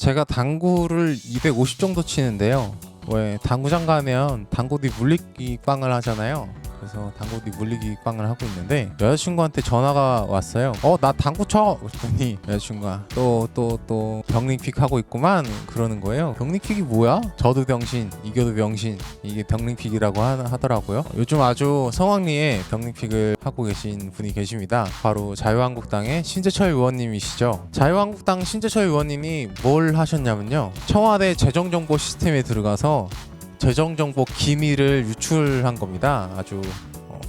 제가 당구를 250 정도 치는데요. 왜 당구장 가면 당구뒤 물리기 빵을 하잖아요. 그래서 당구뒤 물리기 빵을 하고 있는데 여자친구한테 전화가 왔어요. 나 당구 쳐! 그랬더니 여자친구가 또 병링픽 하고 있구만 그러는 거예요. 병링픽이 뭐야? 저도 병신, 이겨도 병신, 이게 병링픽이라고 하더라고요. 요즘 아주 성황리에 병링픽을 하고 계신 분이 계십니다. 바로 자유한국당의 신재철 의원님이시죠. 자유한국당 신재철 의원님이 뭘 하셨냐면요, 청와대 재정정보 시스템에 들어가서 재정정보 기밀을 유출한 겁니다. 아주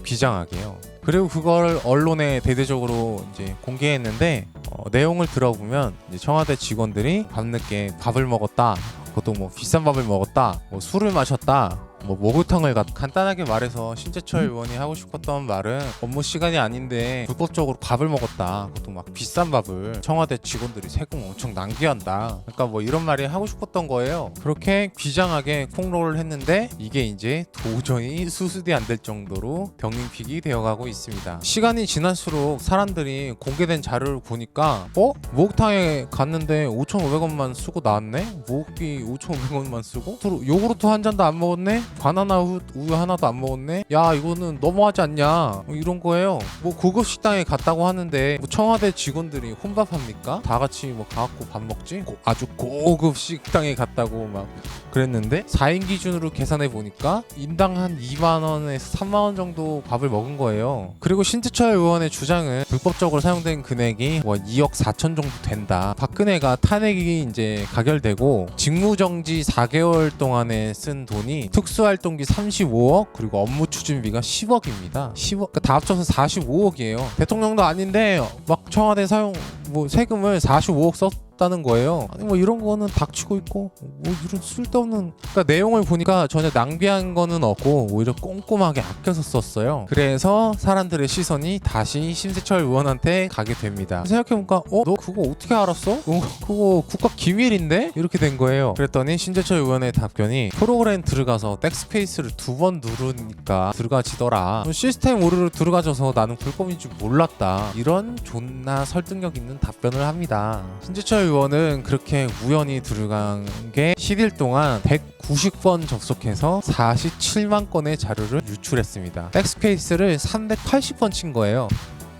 비장하게요. 그리고 그걸 언론에 대대적으로 이제 공개했는데, 내용을 들어보면 이제 청와대 직원들이 밤늦게 밥을 먹었다, 그것도 뭐 비싼 밥을 먹었다, 뭐 술을 마셨다, 뭐 목욕탕을 간단하게 말해서 신재철 의원이 하고 싶었던 말은 업무 시간이 아닌데 불법적으로 밥을 먹었다, 그것도 막 비싼 밥을, 청와대 직원들이 세금 엄청 낭비한다, 그러니까 뭐 이런 말이 하고 싶었던 거예요. 그렇게 비장하게 폭로를 했는데 이게 이제 도저히 수습이 안 될 정도로 병링픽이 되어가고 있습니다. 시간이 지날수록 사람들이 공개된 자료를 보니까 목욕탕에 갔는데 5,500원만 쓰고 나왔네? 목욕비 5,500원만 쓰고? 요구르트 한 잔도 안 먹었네? 바나나 우유 하나도 안 먹었네? 야, 이거는 너무하지 않냐? 이런 거예요. 뭐 고급 식당에 갔다고 하는데 뭐 청와대 직원들이 혼밥합니까? 다 같이 뭐 가갖고 밥 먹지? 아주 고급 식당에 갔다고 막 그랬는데 4인 기준으로 계산해 보니까 인당 한 2만원에서 3만원 정도 밥을 먹은 거예요. 그리고 신재철 의원의 주장은 불법적으로 사용된 금액이 뭐 2억 4천 정도 된다. 박근혜가 탄핵이 이제 가결되고 직무정지 4개월 동안에 쓴 돈이 특수활동비 35억, 그리고 업무 추진비가 10억입니다. 10억, 그러니까 다 합쳐서 45억이에요. 대통령도 아닌데 막 청와대 세금을 45억 썼다는 거예요. 아니 뭐 이런 거는 닥치고 있고 뭐 이런 쓸데없는, 그러니까 내용을 보니까 전혀 낭비한 거는 없고 오히려 꼼꼼하게 아껴서 썼어요. 그래서 사람들의 시선이 다시 신재철 의원한테 가게 됩니다. 생각해보니까 너 그거 어떻게 알았어? 그거 국가 기밀인데? 이렇게 된 거예요. 그랬더니 신재철 의원의 답변이, 프로그램 들어가서 백스페이스를 2번 누르니까 들어가지더라. 시스템 오류로 들어가져서 나는 불법인 줄 몰랐다. 이런 존나 설득력 있는 답변을 합니다. 신재철 의원은 그렇게 우연히 들어간 게 10일 동안 190번 접속해서 47만 건의 자료를 유출했습니다. 백스페이스를 380번 친 거예요.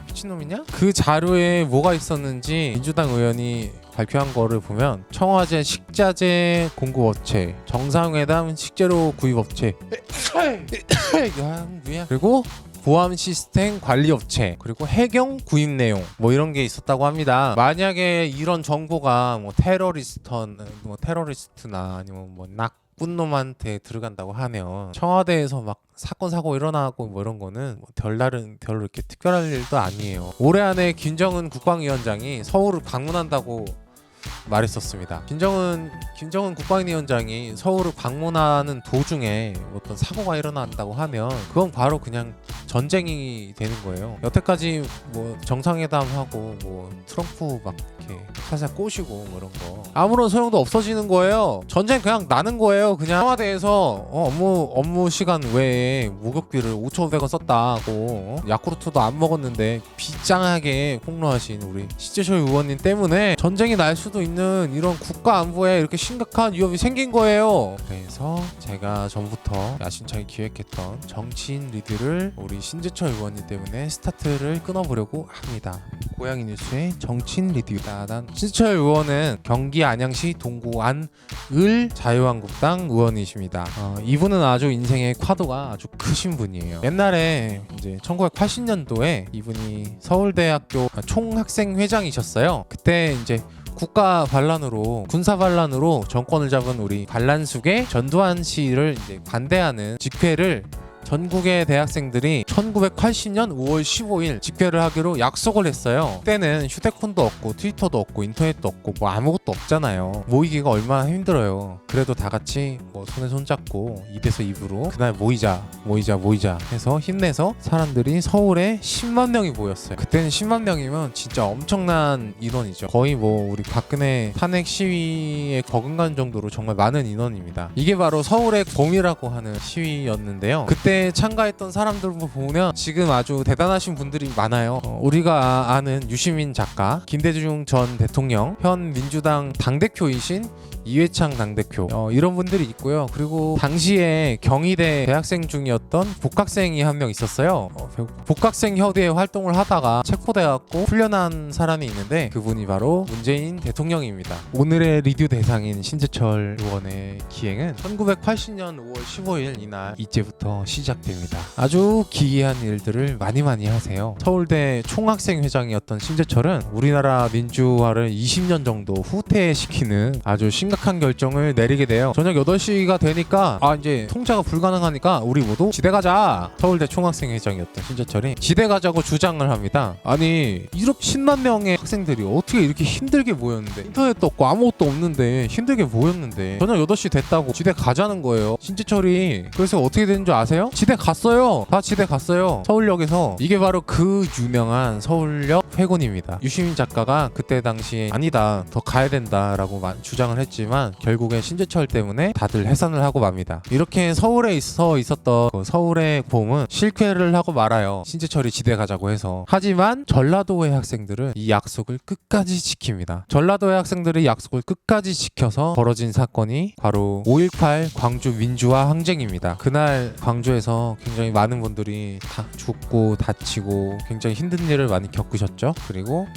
미친놈이냐? 그 자료에 뭐가 있었는지 민주당 의원이 발표한 거를 보면 청와대 식자재 공급업체, 정상회담 식재료 구입업체 그리고 보안 시스템 관리업체, 그리고 해경 구입 내용, 뭐 이런 게 있었다고 합니다. 만약에 이런 정보가 뭐 테러리스트나 아니면 뭐 나쁜 놈한테 들어간다고 하면 청와대에서 막 사건 사고 일어나고 뭐 이런 거는 뭐 별로 이렇게 특별할 일도 아니에요. 올해 안에 김정은 국방위원장이 서울을 방문한다고 말했었습니다. 김정은 국방위원장이 서울을 방문하는 도중에 어떤 사고가 일어난다고 하면 그건 바로 그냥 전쟁이 되는 거예요. 여태까지 뭐 정상회담하고 뭐 트럼프 막 이렇게 살살 꼬시고 뭐 이런 거 아무런 소용도 없어지는 거예요. 전쟁 그냥 나는 거예요. 그냥 청와대에서 업무 시간 외에 목욕비를 5,500원 썼다고 야쿠르트도 안 먹었는데 비장하게 폭로하신 우리 신재철 의원님 때문에 전쟁이 날 수도 있는 이런 국가 안보에 이렇게 심각한 위협이 생긴 거예요. 그래서 제가 전부터 야심차게 기획했던 정치인 리드를 우리 신재철 의원님 때문에 스타트를 끊어보려고 합니다. 고양이 뉴스의 정치인 리드. 신재철 의원은 경기 안양시 동구 안을 자유한국당 의원이십니다. 이분은 아주 인생의 과도가 아주 크신 분이에요. 옛날에 이제 1980년도에 이분이 서울대학교 총학생회장이셨어요. 그때 이제 국가 반란으로, 군사 반란으로 정권을 잡은 우리 반란숙의 전두환 씨를 이제 반대하는 집회를 전국의 대학생들이 1980년 5월 15일 집회를 하기로 약속을 했어요. 그때는 휴대폰도 없고 트위터도 없고 인터넷도 없고 뭐 아무것도 없잖아요. 모이기가 얼마나 힘들어요. 그래도 다 같이 뭐 손에 손잡고 입에서 입으로 그날 모이자 해서 힘내서 사람들이 서울에 10만 명이 모였어요. 그때는 10만 명이면 진짜 엄청난 인원이죠. 거의 뭐 우리 박근혜 탄핵 시위에 버금가는 정도로 정말 많은 인원입니다. 이게 바로 서울의 봄이라고 하는 시위였는데요. 그때 그때 참가했던 사람들 보면 지금 아주 대단하신 분들이 많아요. 우리가 아는 유시민 작가, 김대중 전 대통령, 현 민주당 당대표이신 이회창 당대표, 이런 분들이 있고요. 그리고 당시에 경희대 대학생 중이었던 복학생이 한 명 있었어요. 복학생 협의회 활동을 하다가 체포돼갖고 풀려난 사람이 있는데 그분이 바로 문재인 대통령입니다. 오늘의 리뷰 대상인 신재철 의원의 기행은 1980년 5월 15일 이날 이제부터 시작됩니다. 아주 기이한 일들을 많이 하세요. 서울대 총학생 회장이었던 신재철은 우리나라 민주화를 20년 정도 후퇴시키는 아주 심각한 결정을 내리게 돼요. 저녁 8시가 되니까 이제 통제가 불가능하니까 우리 모두 지대 가자. 서울대 총학생 회장이었던 신재철이 지대 가자고 주장을 합니다. 아니 이렇게 10만 명의 학생들이 어떻게 이렇게 힘들게 모였는데, 인터넷도 없고 아무것도 없는데 힘들게 모였는데 저녁 8시 됐다고 지대 가자는 거예요. 신재철이 그래서 어떻게 되는 줄 아세요? 지대 갔어요. 다 지대 갔어요. 서울역에서. 이게 바로 그 유명한 서울역 회군입니다. 유시민 작가가 그때 당시에 아니다, 더 가야 된다라고 주장을 했지만 결국엔 신재철 때문에 다들 해산을 하고 맙니다. 이렇게 서울에 있었던 그 서울의 봄은 실패를 하고 말아요. 신재철이 지대 가자고 해서. 하지만 전라도의 학생들은 이 약속을 끝까지 지킵니다. 전라도의 학생들이 약속을 끝까지 지켜서 벌어진 사건이 바로 5.18 광주 민주화 항쟁입니다. 그날 광주에서 굉장히 많은 분들이 다 죽고 다치고 굉장히 힘든 일을 많이 겪으셨죠. 그리고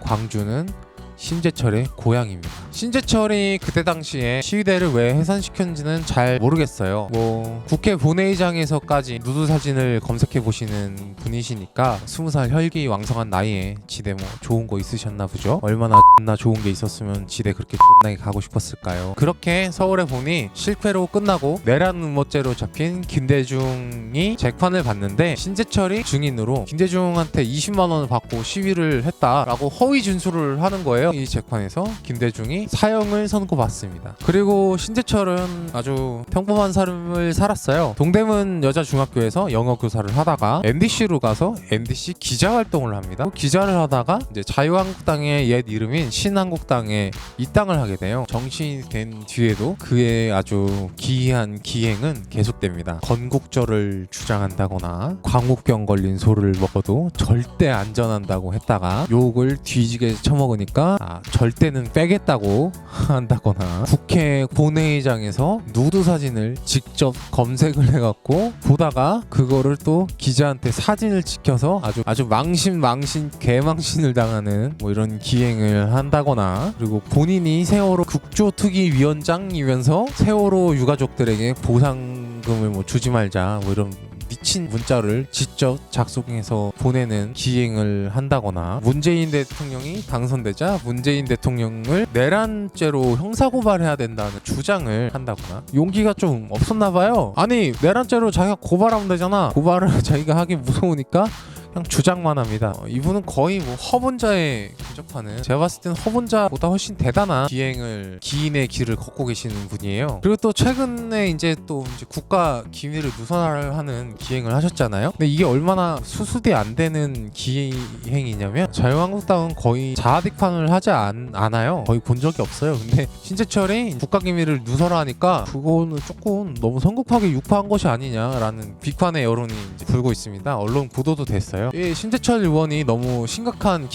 광주는 신재철의 고향입니다. 신재철이 그때 당시에 시위대를 왜 해산시켰는지는 잘 모르겠어요. 뭐 국회 본회의장에서까지 누드 사진을 검색해 보시는 분이시니까 20살 혈기왕성한 나이에 지대 뭐 좋은 거 있으셨나 보죠. 얼마나 존나 좋은 게 있었으면 지대 그렇게 존나게 가고 싶었을까요. 그렇게 서울에 보니 실패로 끝나고 내란 음모죄로 잡힌 김대중이 재판을 받는데, 신재철이 증인으로 김대중한테 20만 원을 받고 시위를 했다라고 허위 진술을 하는 거예요. 이 재판에서 김대중이 사형을 선고받습니다. 그리고 신재철은 아주 평범한 삶을 살았어요. 동대문 여자중학교에서 영어 교사를 하다가 MDC로 가서 MDC 기자활동을 합니다. 기자를 하다가 이제 자유한국당의 옛 이름인 신한국당에 입당을 하게 돼요. 정치인이 된 뒤에도 그의 아주 기이한 기행은 계속됩니다. 건국절을 주장한다거나 광우병 걸린 소를 먹어도 절대 안전한다고 했다가 욕을 뒤지게 처먹으니까 절대는 빼겠다고 한다거나, 국회 본회의장에서 누드 사진을 직접 검색을 해갖고 보다가 그거를 또 기자한테 사진을 찍혀서 아주 망신 개망신을 당하는 뭐 이런 기행을 한다거나, 그리고 본인이 세월호 국조특위위원장이면서 세월호 유가족들에게 보상금을 뭐 주지 말자 뭐 이런 미친 문자를 직접 작성해서 보내는 기행을 한다거나, 문재인 대통령이 당선되자 문재인 대통령을 내란죄로 형사고발해야 된다는 주장을 한다거나. 용기가 좀 없었나 봐요. 아니 내란죄로 자기가 고발하면 되잖아. 고발을 자기가 하기 무서우니까 그냥 주장만 합니다. 이분은 거의 뭐 허본자에 근접하는, 제가 봤을 땐 허본자보다 훨씬 대단한 기인의 길을 걷고 계시는 분이에요. 그리고 또 최근에 이제 국가 기밀을 누설하는 기행을 하셨잖아요. 근데 이게 얼마나 수습이 안 되는 기행이냐면, 자유한국당은 거의 자아비판을 하지 않아요. 거의 본 적이 없어요. 근데 신재철이 국가 기밀을 누설하니까 그거는 조금 너무 성급하게 유포한 것이 아니냐라는 비판의 여론이 이제 불고 있습니다. 언론 보도도 됐어요. 이 신재철 의원이 너무 심각한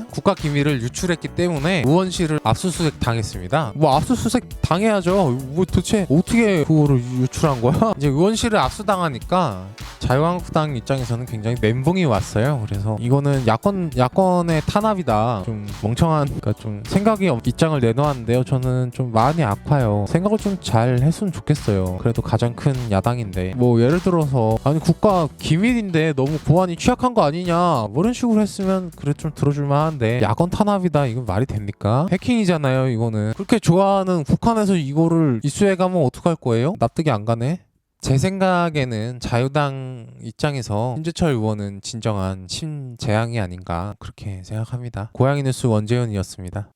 국가 기밀을 유출했기 때문에 의원실을 압수수색 당했습니다. 뭐 압수수색 당해야죠. 뭐 도대체 어떻게 그거를 유출한 거야? 이제 의원실을 압수당하니까 자유한국당 입장에서는 굉장히 멘붕이 왔어요. 그래서 이거는 야권의 탄압이다. 좀 멍청한, 그러니까 좀 생각이 입장을 내놓았는데요. 저는 좀 마음이 아파요. 생각을 좀 잘 했으면 좋겠어요. 그래도 가장 큰 야당인데, 뭐 예를 들어서 아니 국가 기밀인데 너무 보안이 취약한 거 아니냐 뭐 이런 식으로 했으면 그래 좀 들어줄만 한데, 야권 탄압이다 이건 말이 됩니까? 해킹이잖아요. 이거는 그렇게 좋아하는 북한에서 이거를 이슈해가면 어떡할 거예요? 납득이 안 가네. 제 생각에는 자유당 입장에서 신재철 의원은 진정한 친재앙이 아닌가 그렇게 생각합니다. 고양이 뉴스 원재현이었습니다.